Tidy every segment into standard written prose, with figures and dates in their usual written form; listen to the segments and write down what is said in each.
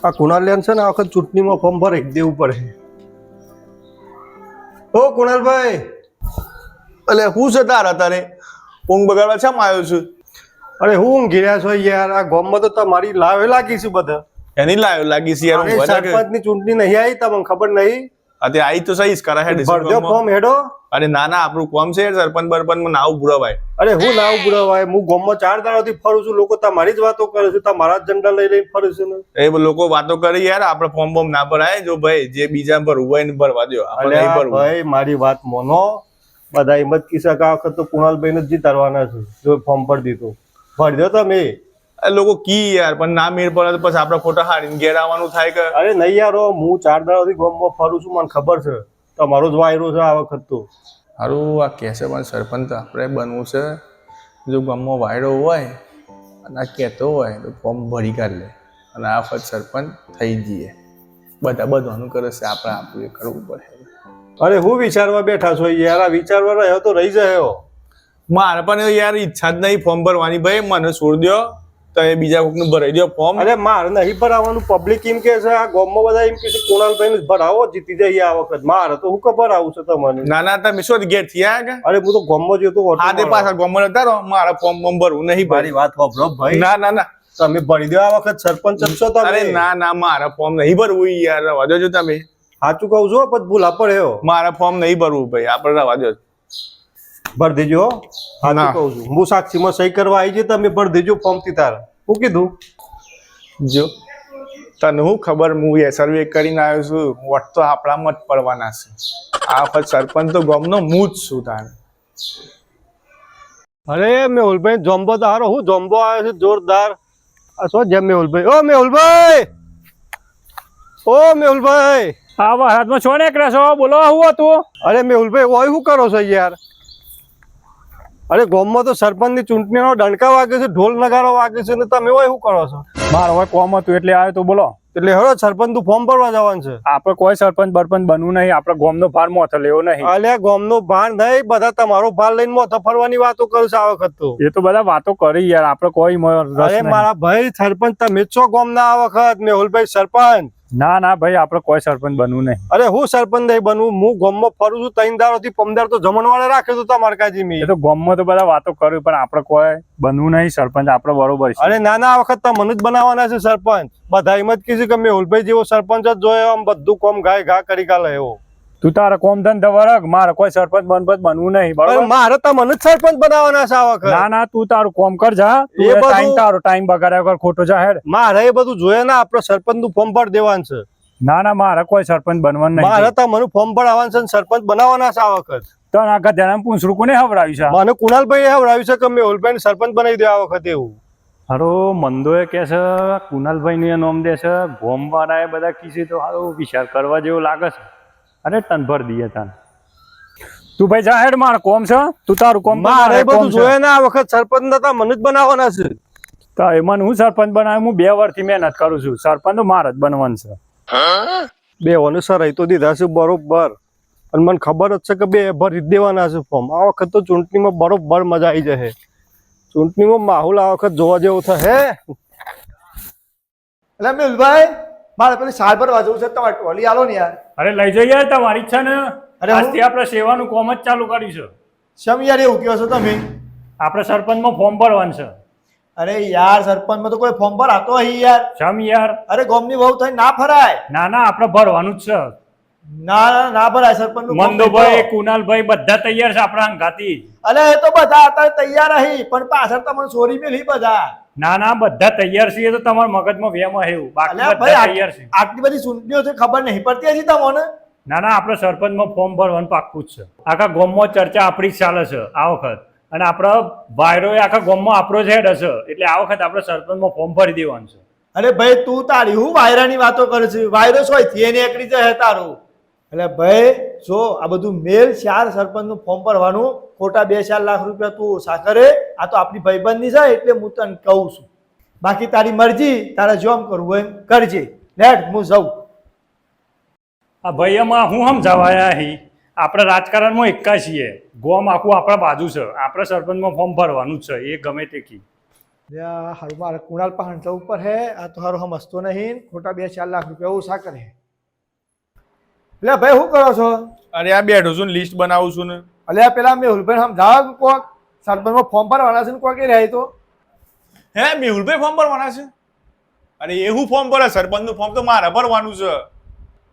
આ કુણાલિયાન છે ને આ વખત ચૂંટણીમાં ફોર્મ ભરી દેવું પડે. ઓ કુણાલભાઈ, એટલે હું છે તારા તારે ઊંઘ બગાડવા છે આવ્યો છું? અરે હું ઘેર્યા છો યાર, આ ગામમાં તો તમારી લાવે લાગી છે બધા. એની લાયો લાગી છે યાર. સરપંચની ચૂંટણી નહીં આવી, તમને ખબર નહીં? અતે આઈ તો સહી કરા હેડ ભરજો ફોર્મ હેડો. અરે ના ના, આપણું કોમ છે સરપંચ બરપંચ માં નાવ બુરાવાય. અરે હું નાવ બુરાવાય? હું ગામમાં 4 દાડાથી ફરું છું, લોકો તમારી જ વાતો કરે છે, તમારા જ ઝંડા લઈ લઈને ફરું છું ને. એ લોકો વાતો કરી યાર, આપણે ફોર્મ બોમ ના ભરાય. જો ભાઈ જે બીજા ભરવું હોય ને ભરવા દો, આપણે નહીં ભરવું. ભાઈ મારી વાત મોનો, બધા હિંમત કિસ્સા આ વખત તો કુણાલભાઈ ને જ જીતાડવાના છે. જો ફોર્મ ભરી દીધું, ભરી દો તમે. લોકો કી યાર, પણ ના મેળ પડે તો પછી આપણે ખોટા હારીને ઘેર આવવાનું થાય કે. અરે નહીં યાર, હું 4 દાડાથી ગામમાં ફરું છું, મને ખબર છે તમારો જ વાયરો છે આ વખત તો. સારું, આ કહેશે પણ સરપંચ તો આપણે બનવું છે. જો ગામમાં વાયરો હોય અને આ કહેતો હોય તો ફોર્મ ભરી કાઢ લે અને આ વખત સરપંચ થઈ જઈએ. બધા બધાનું કરે છે, આપણે આપણું એ કરવું પડે. અરે હું વિચારવા બેઠા છો યાર? આ વિચારવા રહ્યો તો રહી જાય. મારે પણ યાર ઈચ્છા જ નહીં ફોર્મ ભરવાની. ભાઈ મને છોડ દો, તમે બીજા કોકનું ભરાઈ દો ફોર્મ. અરે મારે નહીં ભરાવાનું. પબ્લિક એમ કે છે, આ ગામમાં બધા એમ કે છે કુણાલભાઈ ને ભરાવો, જીતી જાય આ વખત. મારે તો હું ખબર આવું છે તમને? ના ના, તમે શું ઘેર થયા કે? અરે હું તો ગામમાં જતો હતો. હા તે પાછા ગામમાં જતા રહો, મારા ફોર્મ ભરવું નહીં. મારી વાત વાપરો ભાઈ. ના ના ના, તમે ભરી દો આ વખત, સરપંચ જ છો તમે. અરે ના ના, મારા ફોર્મ નહીં ભરવું યાર, રવા દો તમે. સાચું કહું છું, પછી ભૂલા પડે. મારા ફોર્મ નહીં ભરવું ભાઈ, આપણે રવા દો. ભરી દેજો. સાચું કહું છું, હું સાક્ષીમાં સહી કરવા આવી છે, તમે ભરી દેજો ફોર્મ થી. તારા હું કીધું? જો તને હું ખબર, હું એ સર્વે કરીને આવ્યો છું. વોટ તો આપણામાં જ પડવાના છે. આ વખત સરપંચ તો ગામનો હું જ છું. તારે અરે મેહુલભાઈ, જોમ્બો તો હારો. હું જોમ્બો આવ્યો છે જોરદાર. આ શું જેમ મેહુલભાઈ? ઓ મેહુલભાઈ, ઓ મેહુલભાઈ, હા હાથમાં છો ને છો, બોલો શું હતું? અરે મેહુલભાઈ, ઓય શું કરો છો યાર? અરે ગામમાં તો સરપંચની ચૂંટણીનો ડંકા વાગે છે, ઢોલ નગારો વાગે છે, ને તમે ઓય શું કરો છો? મારો હોય કોમ હતું એટલે આવ્યો તો. બોલો. એટલે હવે સરપંચ નું ફોર્મ ભરવા જવાનું છે. આપણે કોઈ સરપંચ બરપંચ બનવું નહીં, આપણે ગામનો ભાર મોથો લેવો નહીં. અલ્યા ગામનો ભાર નહીં, બધા તમારો ભાર લઈને મોથો ફરવાની વાતો કરું છું આ વખત તો. એ તો બધા વાતો કરી યાર, આપણે કોઈ અરે મારા ભાઈ સરપંચ તમે જ છો ગામના આ વખત. મેહુલભાઈ સરપંચ. ના ના ભાઈ, આપણે કોઈ સરપંચ બનવું નહીં. અરે હું સરપંચ નહીં બનવું? હું ગામમાં ફરું છું 3 દાડાથી 15 તો જમણવાળે રાખ્યો તો તમારે કાજી મી. એ તો ગામમાં તો બધા વાતો કરી, પણ આપણે કોઈ બનવું નહીં સરપંચ. આપણે બરોબર છે. અરે ના ના, આ વખત તો મને જ બનાવવાના છે સરપંચ. બધા એમ જ કીધું કે મેહુલભાઈ જેવો સરપંચ જ જોયો, આમ બધું કોમ ગાય ઘા કરી કાલે એવો. તું તારા કોમ ધંધા વરગ, મારે કોઈ સરપંચ બનવું નહીં. બરોબર? મારે તો મને જ સરપંચ બનાવવાના છે આ વખત. ના ના, તું તારું કોમ કર જા. તારો ટાઈમ બગાડ્યા વગર ખોટો જા હેડ. મારે એ બધું જોઈએ ને, આપણે સરપંચ નું ફોર્મ ભરી દેવાનું છે. ના ના, મારે કોઈ સરપંચ બનવાનું નહીં. મારે તો મને ફોર્મ ભરાવાનું છે, સરપંચ બનાવવાના છે આ વખત. તો આખા ધ્યાન પૂછડું કોને હવડાવ્યું છે? મને કુણાલભાઈ હવડાવ્યું છે કે મેહુલભાઈ ને સરપંચ બનાવી દે આ વખત એવું. હારો મંદોએ કે છે કુનાલભાઈ નું નામ દે છે, ગોમ વાળા એ બધા કીધું તો હારો વિચાર કરવા જેવું લાગે છે. અરે તન ભર દઈએ તન. તું ભાઈ જા હેડ, માર કોમ છે, તું તારું કોમ. મારે બધું જોઈએ ને આ વખત સરપંચ નતા, મને જ બનાવવાના છે. તો એમાં હું સરપંચ બનાવ્યું? હું 2 વર્ષથી મહેનત કરું છું. સરપંચ તો મારે જ બનવાનું છે. બે સરાઈ તો દીધા છે બરોબર, અને મને ખબર જ છે કે બે ભરી દેવાના છે ફોર્મ. આ વખત તો ચૂંટણીમાં બરોબર મજા આવી જશે. ચૂંટણીમાં માહોલ આ વખત જોવા જેવો થશે. એટલે મેહુલભાઈ, મારે પેલી સાલ ભરવા જવું છે, તમારે ટોલી આલો ને યાર. અરે લઈ જઈએ, તમારી ઈચ્છા ને. અરે આજથી આપણે સેવાનું કોમ જ ચાલુ કર્યું છે. શમ યાર એવું કહો છો તમે? આપણે સરપંચમાં ફોર્મ ભરવાનું છે. અરે યાર, સરપંચમાં તો કોઈ ફોર્મ ભરાતો અહીં યાર. શમ યાર? અરે ગામની વહુ થઈ ના ફરાય. ના ના, આપણે ભરવાનું જ છે. ના ના ના ભરાય સરપંચ નું. મંદોભાઈ, કુનાલભાઈ બધા તૈયાર છે આપણા અંગાથી. અરે એ તો બધા અત્યારે તૈયાર અહીં, પણ પાછળ તમને ચોરી મેલી બધા. ના ના, બધા તૈયાર છે. તો તમારા મગજમાં વેમ એવું, બાકી અલ્યા બધા ભાઈ, તૈયાર છે. આટલી બધી ચૂંટણીઓ છે, ખબર નહીં પડતી હજી તમને? ના ના, આપણે સરપંચમાં ફોર્મ ભરવાનું પાક્કું જ છે. આખા ગામમાં ચર્ચા આપણી જ ચાલે છે આ વખત, અને આપણા વાયરો આખા ગામમાં આપણો જ હેડ હશે. એટલે આ વખત આપણે સરપંચમાં ફોર્મ ભરી દેવાનું છે. અરે ભાઈ, તું તારી હું વાયરાની વાતો કરે છે? વાયરો શું થી નીકળી જાય તારું? એટલે ભાઈ જો આ બધું મેલ 4 સરપંચનું ફોર્મ ભરવાનું, ખોટા 2-4 લાખ રૂપિયા તું સાકરે. આ તો આપણી ભાઈબંધની છે એટલે હું તને કહું છું. બાકી તારી મરજી, તારે જોમ કરવું એમ કરજે. લેટ હું જાઉં. આ ભાઈ એમાં હું સમજાવાયા અહીં, આપણે રાજકારણમાં એકા છીએ. ગોમ આખું આપણા બાજુ છે. આપણે સરપંચમાં ફોર્મ ભરવાનું જ છે, એ ગમે તે કી. હારું મારે કુણાલ 500 ઉપર હે આ તો હારું સમજતો નહીં ખોટા 2-4 લાખ રૂપિયા ઓછા કરે એટલે ભાઈ શું કરો છો અરે આ બેઠો છું લિસ્ટ બનાવું છું ને. અલ્યા પેલા મેહુલભાઈ સમજાવો કોક સરપંચમાં ફોર્મ ભરવાના છે ને કોક એ રહે તો હે મેહુલભાઈ ફોર્મ ભરવાના છે? અરે એવું ફોર્મ ભરે સરપંચનું ફોર્મ તો મારે ભરવાનું છે.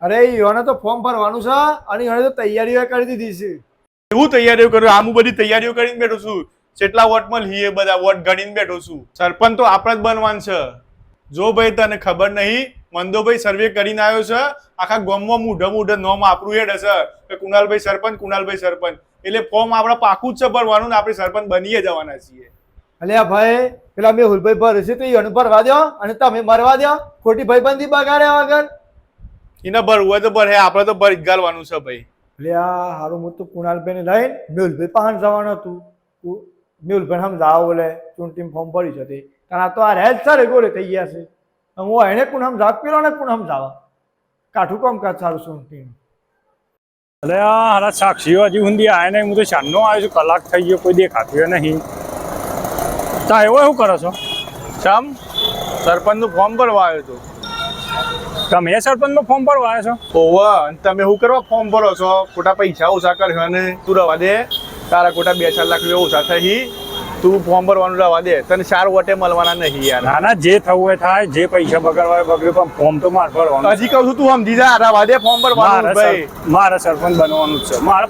અરે યોને તો ફોર્મ ભરવાનું છે અને યોને તો તૈયારીઓ કરી દીધી છે. એવું તૈયારીઓ કર્યું આમ હું બધી તૈયારીઓ કરીને બેઠો છું. કેટલા વોટમાં લઈએ બધા વોટ ગણીને બેઠો છું. સરપંચ તો આપણે જ બનવાનું છે. જો ભાઈ તને ખબર નહીં મંદોભાઈ સર્વે કરીને આવ્યો છે આખા ગામમાં મૂઢે નોમ આપણું હેડ હશે કે કુણાલભાઈ સરપંચ એટલે ફોર્મ આપણે પાકું જ છે ભરવાનું ને આપણે સરપંચ બનીએ જવાના છીએ. અલ્યા ભાઈ પેલા મેહુલભાઈ ભરે છે તો યોને ભરવા દો અને તમે મરવા દો ખોટી ભાઈબંધી બગાડ્યા વગર એને ભરવું હોય તો ભરે આપણે તો ભરી જ ગાલવાનું છે ભાઈ. અલ્યા હારું હું તો કુણાલભાઈને લઈને મેહુલભાઈ પાસે જવાનું હતું મેહુલભાઈ સમજાવો બોલે ચૂંટણી ફોર્મ ભરી જતી કારણ આ તો આ રહેજ સારે ગોળે થઈ ગયા છે હું એને કોણ સમજાવ પેલો ને કોણ સમજાવવા કાઠું કામ કાજ સારું ચૂંટણી અરે આ હારા સાક્ષીઓ હજી સુધી આયા નહીં. હું તો શાનનો આવ્યો છું, કલાક થઈ ગયો, કોઈ દેખાતું નહીં. તા એવો શું કરો છો? ચમ સરપંચનું ફોર્મ ભરવા આવ્યો હતો. તમે સરપંચનું ફોર્મ ભરવા આવ્યા છો? ઓવા તમે શું કરવા ફોર્મ ભરો છો? ખોટા પૈસા ઓછા કર્યો અને તું રવા દે. તારા ખોટા 2-4 લાખ રૂપિયા ઓછા થઈ તું ફોર્મ ભરવાનું રવા દે. તને 4 વોટે મળવાના નહીં યાર. ના ના જે થવું હોય થાય, જે પૈસા બગાડવા હોય બગડે, પણ ફોર્મ તો મારે ભરવાનું. હજી કહું છું તું સમજી જા. રવા દે ફોર્મ ભરવાનું ભાઈ. મારે સરપંચ બનવાનું જ છે. મારે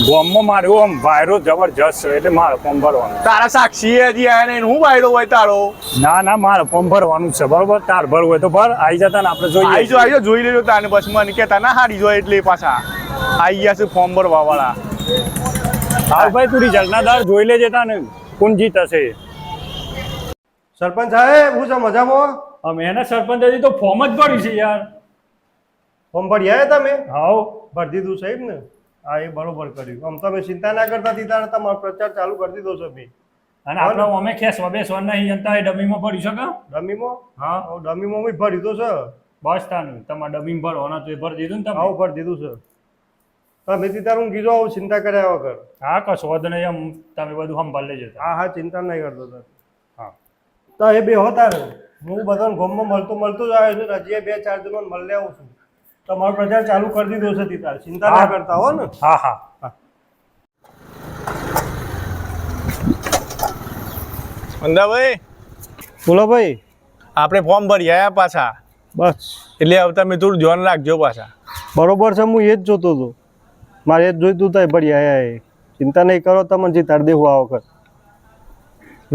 ગામમાં મારો આમ વાયરો જબરજસ્ત છે એટલે મારે ફોર્મ ભરવાનું. તારા સાક્ષી હજી આયા નહીં હું વાયડો હોય તારો? ના ના મારે ફોર્મ ભરવાનું જ છે. બરોબર તાર ભરવું હોય તો ભર. આવી જતા ને આપણે જોઈએ. આઈ જો જોઈ લેજો તાને બસ મને કેતા ના હારી જો એટલે પાછા આઈ ગયા છે ફોર્મ ભરવા વાળા. હા ભાઈ તું રિઝલ્ટના દર જોઈ લેજે તાને કોણ જીતશે. સરપંચ સાહેબ હું છે મજામાં? અમે એના સરપંચ હજી તો ફોર્મ જ ભર્યું છે યાર. ફોર્મ ભરી આવ્યા તમે? હાઉ ભરી દીધું સાહેબ ને? હા એ બરોબર કર્યું. આમ તમે ચિંતા ના કરતા દીધા તમારો પ્રચાર ચાલુ કરી દીધો છે ભાઈ. અને આપણે અમે ખેસવા બેસવા નહીં જનતા એ ડમીમાં ભરી શકે. ડમીમાં? હા ડમીમાં બી ભરી તો છે. બસ તાનું તમારે ડમીમાં ભરવાના તો એ ભરી દીધું ને તમે? આવું ભરી દીધું છે. તમે સીતારું કીધું આવું ચિંતા કર્યા વગર. હા કશો વાંધો નહીં. એમ તમે બધું સંભાળ લેજો. હા હા ચિંતા નહીં કરતો સર. હા તો એ બે હોતા ને હું બધાને ગામમાં મળતો જ આવ્યો છું. હજી 2-4 જણને મળે આવું છું. તમારો પ્રચાર ચાલુ કરી દીધો છે તીતાર. ચિંતા ના કરતા હો ને. હા હા મંદાભાઈ બોલો ભાઈ. આપણે ફોર્મ ભરી આવ્યા પાછા બસ એટલે હવે તમે થોડું ધ્યાન રાખજો પાછા. બરોબર છે. હું એ જ જોતો હતો. મારે એ જ જોઈતું થાય ભરી આયા એ. ચિંતા નહીં કરો તમે જીતાડ દેવું આ વખત.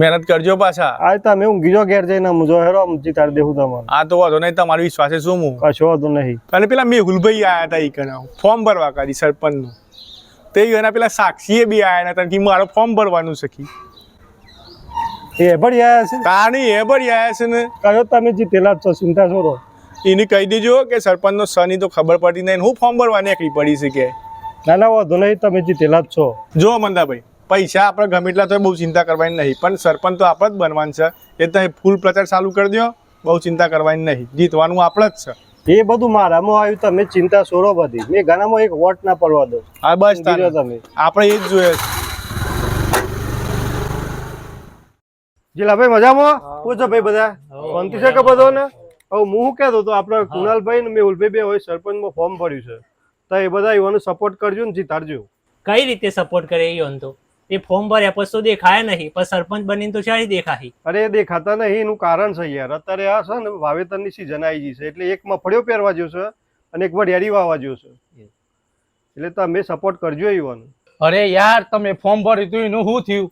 મહેનત કરજો પાછા. આ તમે ઊંઘી જો ઘેર જઈને મુજો હેરો જીતાડ દેવું તમારે. આ તો વાંધો નહીં તમારો વિશ્વાસે શું હું કશો વાંધો નહીં. અને પેલા મેહુલભાઈ આવ્યા હતા ઈકણા ફોર્મ ભરવા કરી સરપંચનું. તે એના પેલા સાક્ષીએ બી આવ્યા હતા કે મારો ફોર્મ ભરવાનું શકી. એ ભરી આયા છે? તાણી એ ભરી આવ્યા છે ને. કયો તમે જીતેલા જ છો. ચિંતા છોડો. એને કહી દેજો કે સરપંચનો સની તો ખબર પડતી નહીં હું ફોર્મ ભરવા નીકળી પડી છે કે. ના ના વાંધો નહીં. તમે જીતેલા જ છો. જો મંદાભાઈ પૈસા આપણે ગમે એટલા તો બહુ ચિંતા કરવાની નહીં પણ સરપંચ તો આપણે જ બનવાનું છે. એ તમે ફૂલ પ્રચાર ચાલુ કરી દો. બહુ ચિંતા કરવાની નહીં. જીતવાનું આપણે જ છે. એ બધું મારામાં આવ્યું. તમે ચિંતા છોડો બધી. મેં ગાનામાં એક વોટ ના પડવા દો. હા બસ તમે આપણે એ જ જોઈએ. જીલાભાઈ મજામાં? પૂછો ભાઈ બધા શાંતિ છે કે બધો ને? હવે હું શું કહેતો હતો આપણે કુણાલભાઈ ને મેહુલભાઈ બે હોય સરપંચમાં ફોર્મ ભર્યું છે તો એ બધા એવાનો સપોર્ટ કરજો ને જીતાડજો. કઈ રીતે સપોર્ટ કરે એ તો એ ફોર્મ ભર્યા પછી તો દેખાય નહીં પણ સરપંચ બનીને તો ચાલી દેખાય. અરે એ દેખાતા નહીં એનું કારણ છે યાર. અત્યારે આ છે ને વાવેતરની સિઝન આવી ગઈ છે એટલે એક મફળિયો પહેરવા જેવો છે અને એક વડિયાળી વાવવા જેવો છે એટલે તમે સપોર્ટ કરજો એવાનો. અરે યાર તમે ફોર્મ ભર્યું હતું એનું શું થયું?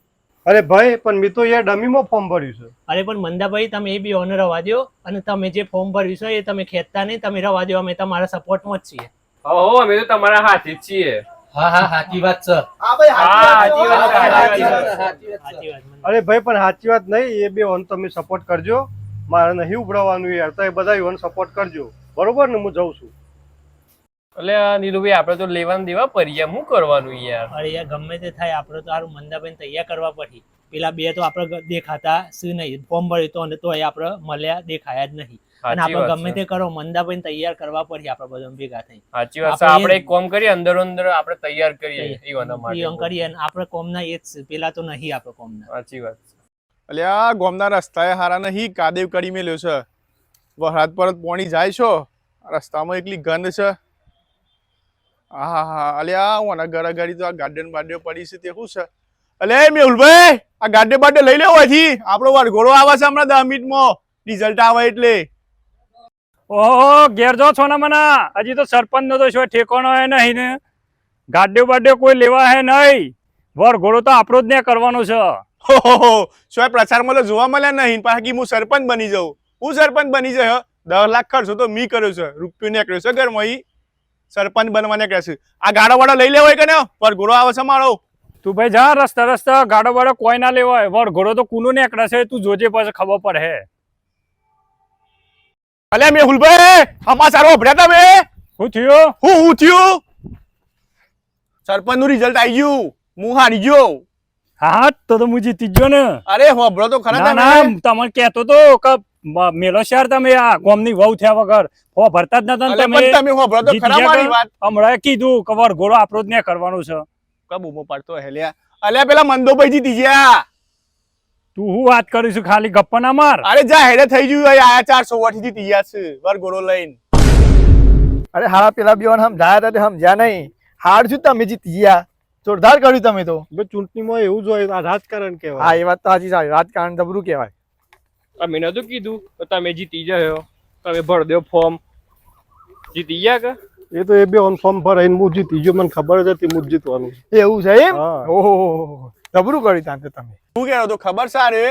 અરે ભાઈ પણ મેં તો યાર ડમીમાં ફોર્મ ભર્યું છે. અરે પણ મંદાભાઈ તમે એ બી ઓને રવા દો અને તમે જે ફોર્મ ભર્યું છે એ તમે ખેંચતા નહીં. તમે રવા દો. અમે તમારા સપોર્ટમાં જ છીએ. ઓહો અમે તો તમારા હાથી જ છીએ. હા હા સાચી વાત છે. હા ભાઈ સાચી વાત છે. સાચી વાત મંદાભાઈ. અરે ભાઈ પણ સાચી વાત નહીં. એ બે ઓન તમે સપોર્ટ કરજો. મારે નહીં ઉભરાવાનું યાર. તો એ બધા ઓન સપોર્ટ કરજો. બરોબર ને? હું જઉં છું. એટલે નીરુભાઈ આપણે તો લેવાનું દેવા પડીએ શું કરવાનું યાર? અરે યાર ગમે તે થાય આપણે તો સારું મંદાભાઈ તૈયાર કરવા પડી. પેલા બે તો આપણે દેખાતા શું નહીં. ફોર્મ ભર્યું તો અને તો આપણે મળ્યા દેખાયા જ નહીં. અને આપણે ગમે તે કરો મંદાભાઈ તૈયાર કરવા પડી આપણે બધા ભેગા થઈ. સાચી વાત છે. આપણે એક કામ કરીએ અંદર અંદર આપણે તૈયાર કરીએ એવાના માટે. કરીએ અને આપણે કોમના એ જ પેલા તો નહીં આપણે કોમના. સાચી વાત. અલ્યા ગોમના રસ્તાએ હારા નહીં કાદેવ કરી મેલ્યો છે. વરસાદ પરત પોણી જાય છો રસ્તામાં એકલી ગંધ છે. હા અલ્યા ઓના ઘરે ઘડી તો આ ગાર્ડન બાર્ડન પડી છે તે શું છે? અલે મેહુલભાઈ આ ગાર્ડન બાર્ડન લઈ લેવો હજી આપણો વરઘોડો આવે છે હમણાં 10 મિનિટમાં રિઝલ્ટ આવે એટલે. ઓહો ઘેર જો છો ને મના હજી તો સરપંચ નો તો શું ઠેકાણો હે નહીં ને ગાડ્યો બાડ્યો કોઈ લેવા હે નહીં વર ઘોડો તો આપણો જ ને કરવાનો છે. શું પ્રચારમાં તો જોવા મળ્યા નહીં પાછી હું સરપંચ બની જાઉં. હું સરપંચ બની જાય 10 લાખ ખર્ચો તો મી કર્યો છે રૂપિયો નીકળ્યો છે ઘરમાં સરપંચ બનવા નીકળ્યા છે. આ ગાડો વાડો લઈ લેવાય કે ને વર ઘોડો આવે છે મારો. તું ભાઈ જા રસ્તા ગાડો બાડો કોઈ ના લેવાય વર ઘોડો તો કુનો નીકળે છે તું જોજે પછી ખબર પડે. અલે મેહુલભાઈ સમાચાર સાંભળ્યા તમે? શું થયું? હું થયું? સરપંચ નું રિઝલ્ટ આવી ગયું હું હારી ગયો. હા તો હું જીતી ગયો ને. અરે હોબળો તો ખરા ના ના તમને કહેતો તો કે મેલો શહેર તમે આ ગોમની વહુ થયા વગર હો ભરતા જ નતા અલે પણ તમે હોબળો તો ખરા મારી વાત. હમણાં કીધું કે વર ઘોડો આપણો જ ને કરવાનું છે. કબૂમો પાડતો હેલ્યા. અલ્યા પેલા મંદોભાઈ જીતી ગયા. તું હું વાત કરીશું ખાલી ગપ્પા ના માર. અરે જા હેડે થઈ ગયું આયા 400 થી જીતી ગયા છે વર ઘોડો લઈને. અરે હારા પેલા બેવાને સમજાયા હતા તે સમજ્યા નહીં. હાર છું તમે જીતી ગયા. જોરદાર કર્યું તમે તો. ચૂંટણીમાં એવું જ હોય આ રાજકારણ કહેવાય. હા એ વાત તો સાચી છે રાજકારણ જબરું કહેવાય. અમે નતું કીધું તો તમે જીતી જાયો તમે ભર દો ફોર્મ જીતી ગયા કે એ તો એ બે ઓન ફોર્મ ભરાઈને હું જીતી ગયો મને ખબર જ હતી હું જ જીતવાનું. એવું છે એમ? હા. ઓહો જબરું કર્યું તાન તો તમે. શું કહેતો તો ખબર સારે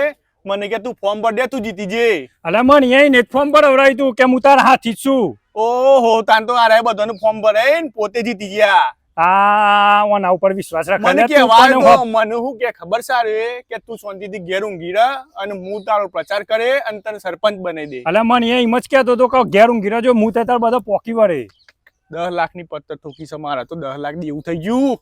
મને કે તું ફોર્મ ભર દે તું જીતી જે. અલે મને અહીં નેટ ફોર્મ પર અવરાય તું કે હું તારા હાથી જ છું. ઓહો તાન તો આરે બધાનું ફોર્મ ભરાઈને પોતે જીતી ગયા. આ ઓના ઉપર વિશ્વાસ રાખ. મને કહેવાય તો મને શું કે ખબર સારે કે તું શાંતિથી ઘેર ઊંઘી રહે અને હું તારો પ્રચાર કરે અને તને સરપંચ બનાવી દે. અલે મને એમ જ કહેતો તો કે ઘેર ઊંઘી રહેજો હું તાર બધો પોકી વળે. 10 લાખની પત્તર ઠોકી છે મારા તો 10 લાખ દેવું થઈ ગયું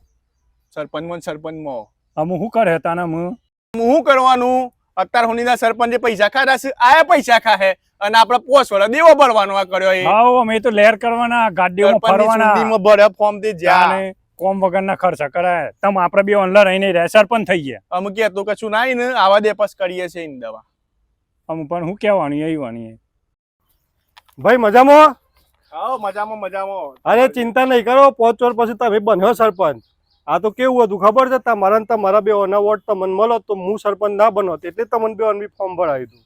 સરપંચમાં. અમે શું કરે તાને હું શું કરવાનું અત્યાર સુધીના સરપંચે પૈસા ખાધા છે આયા પૈસા ખાહે અને આપણે 5 વર્ષ દેવો ભરવાનો આ કર્યો એ. હા અમે તો લહેર કરવાના ગાડીઓમાં ફરવાના સરપંચની ભરે ફોર્મ તે જ્યાં કોમ વગરના ખર્ચા કરાય તમે આપણે બે ઓનલાઈન રહીને રહે સરપંચ થઈ ગયા. અમે કહેતો કશું ના ને આવા દે પાસ કરીએ છે એની દવા. અમે પણ શું કહેવાની આવવાની ભાઈ મજામાં? આવો મજામાં. અરે ચિંતા નહીં કરો 5 વર્ષ પછી તમે બન્યો સરપંચ. આ તો કેવું હતું ખબર છે તમારા ને તમારા બે ઓના વોટ તમને મળો તો હું સરપંચ ના બનો એટલે તમને બે ઓન ફોર્મ ભરાવી દઉં.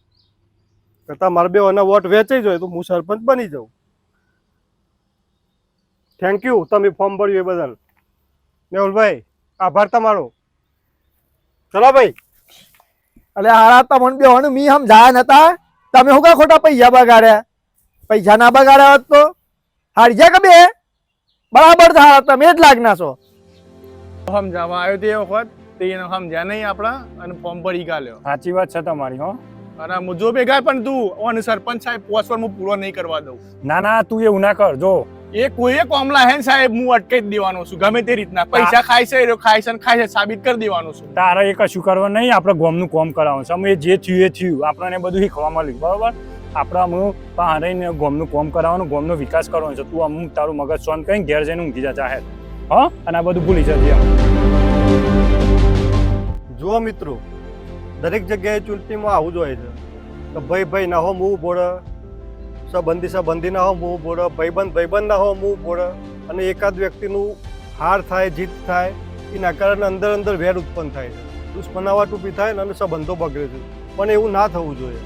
તમારા બે ઓના વોટ વેચાઈ જાય તો હું સરપંચ બની જાઉં. થેન્ક યુ તમે ફોર્મ ભર્યું એ બદલ. મેહુલભાઈ આભાર તમારો. ચલો ભાઈ. અલે હારા તમને બેવાને મી સમજાયા નતા તમે શું કા ખોટા પૈસા બગાડ્યા? પૈસા ના બગાડ્યા હોત તો હારી ગયા કે બે બરાબર હારા તમે જ લાગના છો. સમજાવવા આવ્યો તે વખત તે એને સમજ્યા નહીં આપણા અને ફોર્મ ભરી ગાલ્યો. સાચી વાત છે તમારી. હો અરે મુજો ભેગા પણ તું ઓન સરપંચ સાહેબ 5 વર્ષ હું પૂરો નહીં કરવા દઉં. ના ના તું એવું ના કર. જો એ કોઈ કોમલા હે સાહેબ હું અટકાઈ જ દેવાનો છું ગમે તે રીતના. પૈસા ખાય છે એ ખાય છે ને ખાય છે સાબિત કરી દેવાનું છું. તારે એ કશું કરવા નહીં આપણે ગોમનું કોમ કરાવવાનું છે. અમે જે થયું એ થયું આપણને બધું શીખવા મળ્યું બરાબર. આપણે અમુક પહાડીને ગોમનું કોમ કરાવવાનું ગોમનો વિકાસ કરવાનો છે. તું અમુક તારું મગજ શાંત કરીને ઘેર જઈને ઊંઘી જા જાહેર. હા અને આ બધું ભૂલી જતી. જુઓ મિત્રો દરેક જગ્યાએ ચૂંટણીમાં આવું જ હોય છે કે ભાઈ ના હો મું બોડે સંબંધી ના હો મું બોડે ભાઈબંધ ના હો મું બોડે અને એકાદ વ્યક્તિનું હાર થાય જીત થાય એના કારણે અંદર વેર ઉત્પન્ન થાય છે. દુશ્મનાવટ ઊભી થાય અને સંબંધો બગડે છે. પણ એવું ના થવું જોઈએ.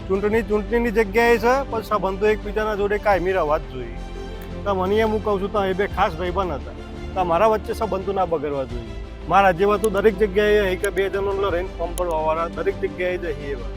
ચૂંટણીની જગ્યાએ છે પણ સંબંધો એકબીજાના જોડે કાયમી રહેવા જ જોઈએ. તો મને એમ હું કહું છું તો એ બે ખાસ ભાઈબંધ હતા તો મારા વચ્ચે સંબંધો ના બગડવા જોઈએ. મારા જેવા તો દરેક જગ્યાએ કે 2 જણનો રહીને ફોર્મ ભરવા વાળા દરેક જગ્યાએ જ એવા